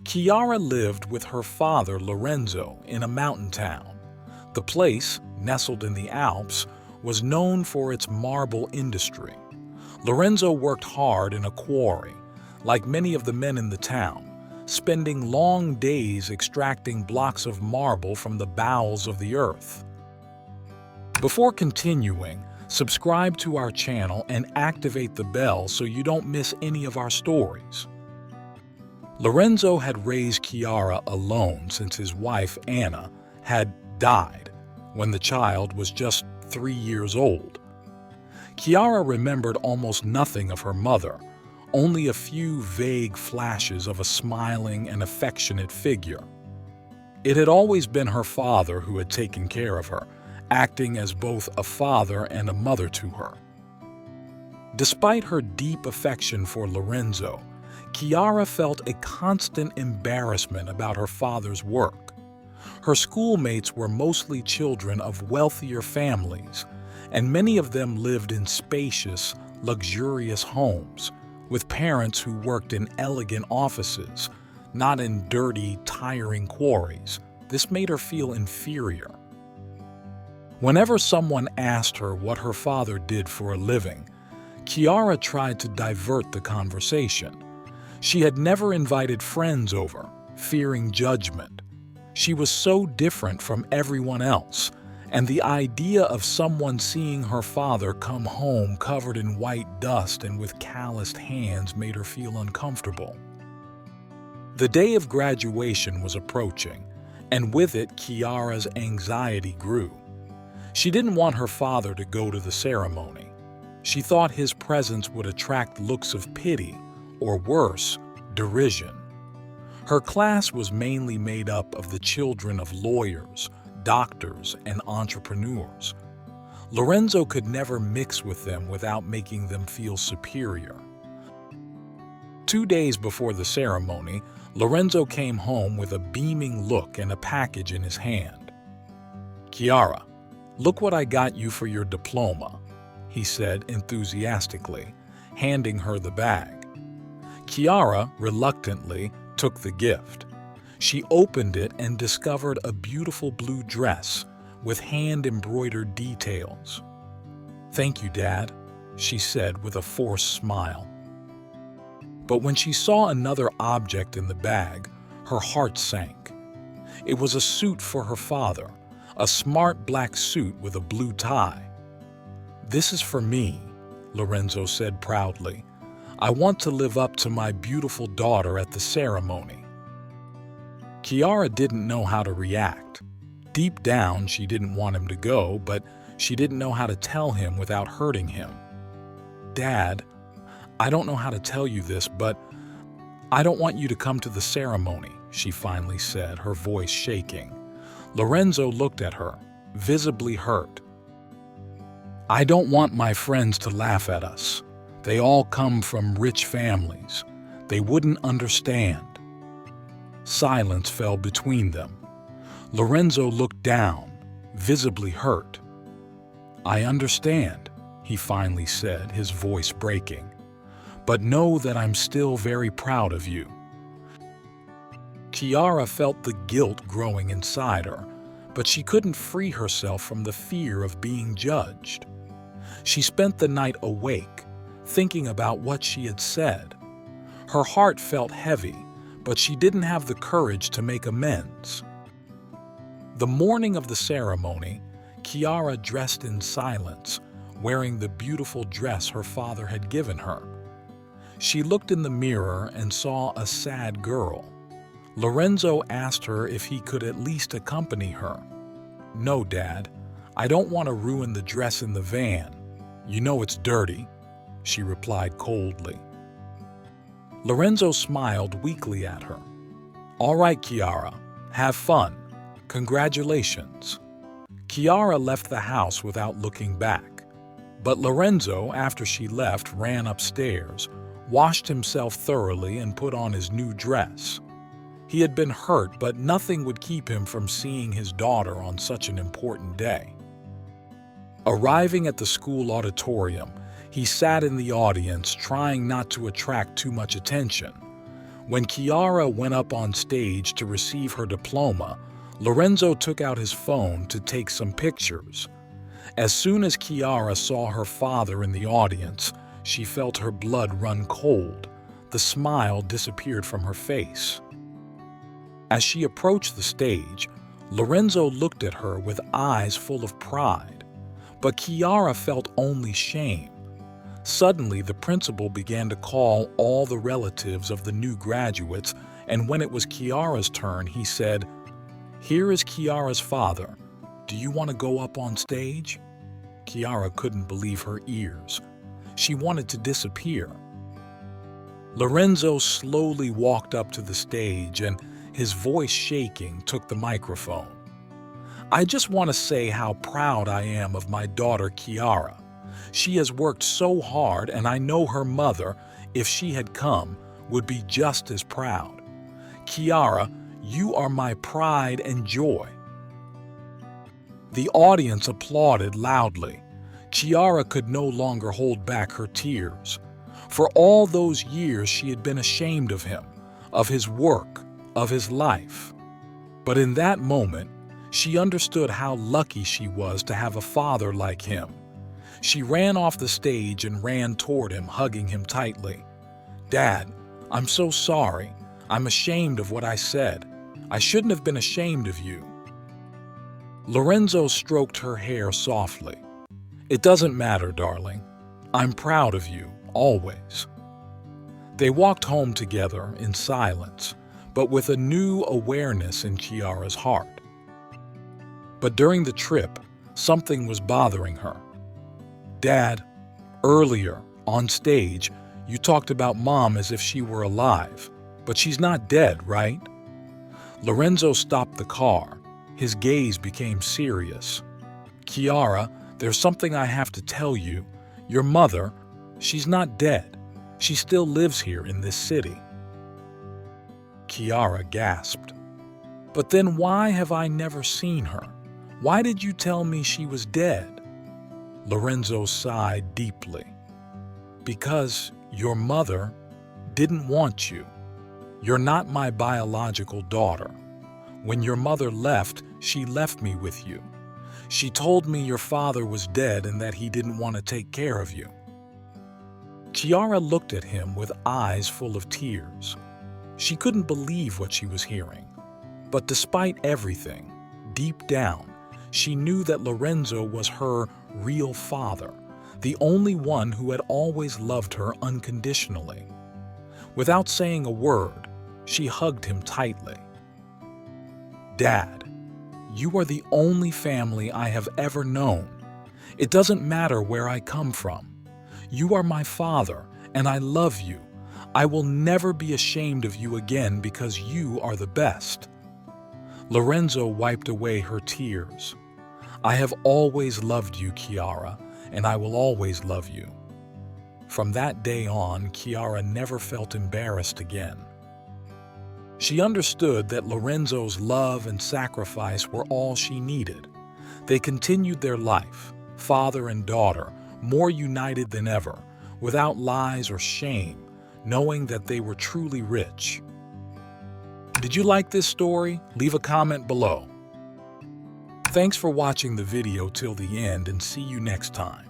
Chiara lived with her father Lorenzo in a mountain town. The place, nestled in the Alps, was known for its marble industry. Lorenzo worked hard in a quarry, like many of the men in the town, spending long days extracting blocks of marble from the bowels of the earth. Before continuing, subscribe to our channel and activate the bell so you don't miss any of our stories. Lorenzo had raised Chiara alone since his wife, Anna, had died when the child was just 3 years old. Chiara remembered almost nothing of her mother, only a few vague flashes of a smiling and affectionate figure. It had always been her father who had taken care of her, acting as both a father and a mother to her. Despite her deep affection for Lorenzo, Chiara felt a constant embarrassment about her father's work. Her schoolmates were mostly children of wealthier families, and many of them lived in spacious, luxurious homes, with parents who worked in elegant offices, not in dirty, tiring quarries. This made her feel inferior. Whenever someone asked her what her father did for a living, Chiara tried to divert the conversation. She had never invited friends over, fearing judgment. She was so different from everyone else, and the idea of someone seeing her father come home covered in white dust and with calloused hands made her feel uncomfortable. The day of graduation was approaching, and with it, Chiara's anxiety grew. She didn't want her father to go to the ceremony. She thought his presence would attract looks of pity, or worse, derision. Her class was mainly made up of the children of lawyers, doctors, and entrepreneurs. Lorenzo could never mix with them without making them feel superior. 2 days before the ceremony, Lorenzo came home with a beaming look and a package in his hand. "Chiara, look what I got you for your diploma," he said enthusiastically, handing her the bag. Chiara, reluctantly, took the gift. She opened it and discovered a beautiful blue dress with hand-embroidered details. "Thank you, Dad," she said with a forced smile. But when she saw another object in the bag, her heart sank. It was a suit for her father, a smart black suit with a blue tie. "This is for me," Lorenzo said proudly. "I want to live up to my beautiful daughter at the ceremony." Chiara didn't know how to react. Deep down, she didn't want him to go, but she didn't know how to tell him without hurting him. "Dad, I don't know how to tell you this, but I don't want you to come to the ceremony," she finally said, her voice shaking. Lorenzo looked at her, visibly hurt. "I don't want my friends to laugh at us. They all come from rich families. They wouldn't understand." Silence fell between them. Lorenzo looked down, visibly hurt. "I understand," he finally said, his voice breaking. "But know that I'm still very proud of you." Chiara felt the guilt growing inside her, but she couldn't free herself from the fear of being judged. She spent the night awake, thinking about what she had said. Her heart felt heavy, but she didn't have the courage to make amends. The morning of the ceremony, Chiara dressed in silence, wearing the beautiful dress her father had given her. She looked in the mirror and saw a sad girl. Lorenzo asked her if he could at least accompany her. "No, Dad, I don't want to ruin the dress in the van. You know it's dirty," she replied coldly. Lorenzo smiled weakly at her. "All right, Chiara, have fun. Congratulations." Chiara left the house without looking back. But Lorenzo, after she left, ran upstairs, washed himself thoroughly, and put on his new dress. He had been hurt, but nothing would keep him from seeing his daughter on such an important day. Arriving at the school auditorium, he sat in the audience, trying not to attract too much attention. When Chiara went up on stage to receive her diploma, Lorenzo took out his phone to take some pictures. As soon as Chiara saw her father in the audience, she felt her blood run cold. The smile disappeared from her face. As she approached the stage, Lorenzo looked at her with eyes full of pride, but Chiara felt only shame. Suddenly, the principal began to call all the relatives of the new graduates, and when it was Chiara's turn, he said, "Here is Chiara's father. Do you want to go up on stage?" Chiara couldn't believe her ears. She wanted to disappear. Lorenzo slowly walked up to the stage and, his voice shaking, took the microphone. "I just want to say how proud I am of my daughter Chiara. She has worked so hard, and I know her mother, if she had come, would be just as proud. Chiara, you are my pride and joy." The audience applauded loudly. Chiara could no longer hold back her tears. For all those years she had been ashamed of him, of his work, of his life. But in that moment, she understood how lucky she was to have a father like him. She ran off the stage and ran toward him, hugging him tightly. "Dad, I'm so sorry. I'm ashamed of what I said. I shouldn't have been ashamed of you." Lorenzo stroked her hair softly. "It doesn't matter, darling. I'm proud of you, always." They walked home together in silence, but with a new awareness in Chiara's heart. But during the trip, something was bothering her. "Dad, earlier, on stage, you talked about Mom as if she were alive, but she's not dead, right?" Lorenzo stopped the car. His gaze became serious. "Chiara, there's something I have to tell you. Your mother, she's not dead. She still lives here in this city." Chiara gasped. "But then why have I never seen her? Why did you tell me she was dead?" Lorenzo sighed deeply. "Because your mother didn't want you. You're not my biological daughter. When your mother left, she left me with you. She told me your father was dead and that he didn't want to take care of you." Chiara looked at him with eyes full of tears. She couldn't believe what she was hearing. But despite everything, deep down, she knew that Lorenzo was her real father, the only one who had always loved her unconditionally. Without saying a word, she hugged him tightly. "Dad, you are the only family I have ever known. It doesn't matter where I come from. You are my father, and I love you. I will never be ashamed of you again because you are the best." Lorenzo wiped away her tears. "I have always loved you, Chiara, and I will always love you." From that day on, Chiara never felt embarrassed again. She understood that Lorenzo's love and sacrifice were all she needed. They continued their life, father and daughter, more united than ever, without lies or shame, knowing that they were truly rich. Did you like this story? Leave a comment below. Thanks for watching the video till the end, and see you next time.